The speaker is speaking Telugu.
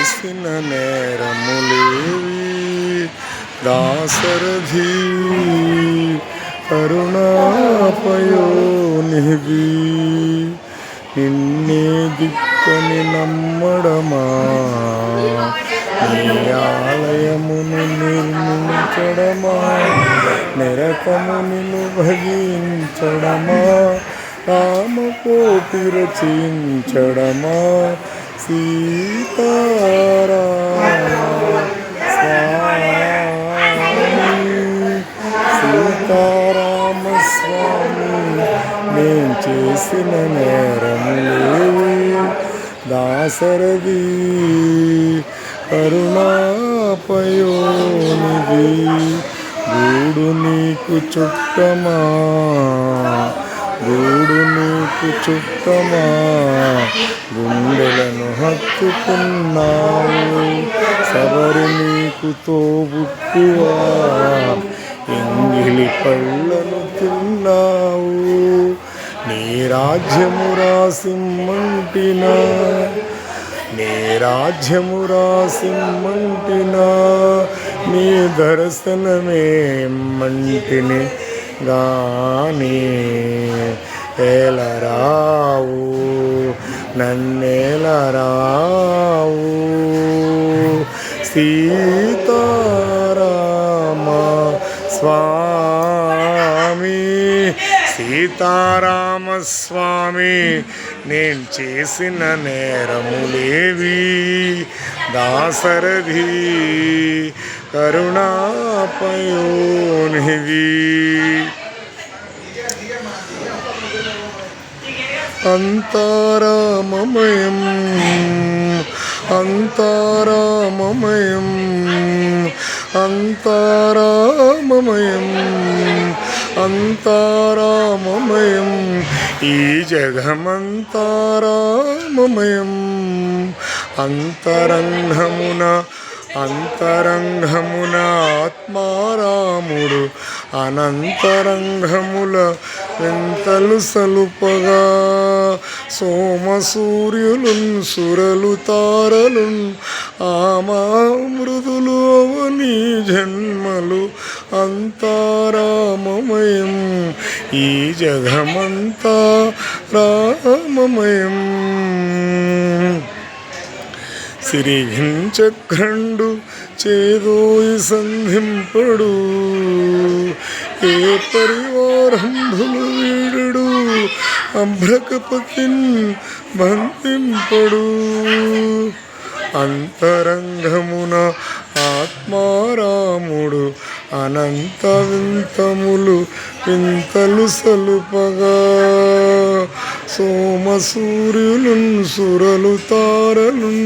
చేసిన నేరములేవి దాశరథి కరుణాపయోనిధి నిన్నే దిక్కని నమ్మడమా నీ ఆలయమును నిర్మించడమా నిరతము నిన్ను భజించడమా రామకోటి రచించడమా సీతారామస్వామి నేను చేసిన నేరములేవి దాశరథి కరుణాపయోనిధి గూడు నీకు చుట్టమా గూడు నీకు చుట్టమా గుండెలను హత్తుకున్నావు సబరి నీకు తోబుట్టువా ఎంగిలి పళ్ళను తిన్నావు నీ రాజ్యము రాసిమ్మంటినా నీ రాజ్యము రాసిమ్మంటినా నీ దర్శనమే మంటిని గాని ఏలరావు నన్నేలరావు సీతారామ స్వామి సీతారామస్వామి నేను చేసిన నేరములేవి దాశరథి కరుణాపయోనిధి అంతారామమయం అంతారామమయం అంతారామమయం అంతారామమయం ఈ జగమంతారామమయం అంతరంగమున అంతరంగమున ఆత్మారాముడు అనంతరంగముల వింతలు సలుపగా సోమ సూర్యులున్ సురలు తారలున్ ఆమామృదులు అవని జన్మలు అంతారామమయం ఈ జగమంతా రామమయం సిరిఘించక్రండు చేదోయి సంధింపడు ఏ పరివారంభులు వీడు అభ్రకపతిన్ బంధింపడు అంతరంగమున ఆత్మారాముడు అనంత వింతములు వింతలు సలుపగా సోమ సూర్యులున్ సురలు తారలున్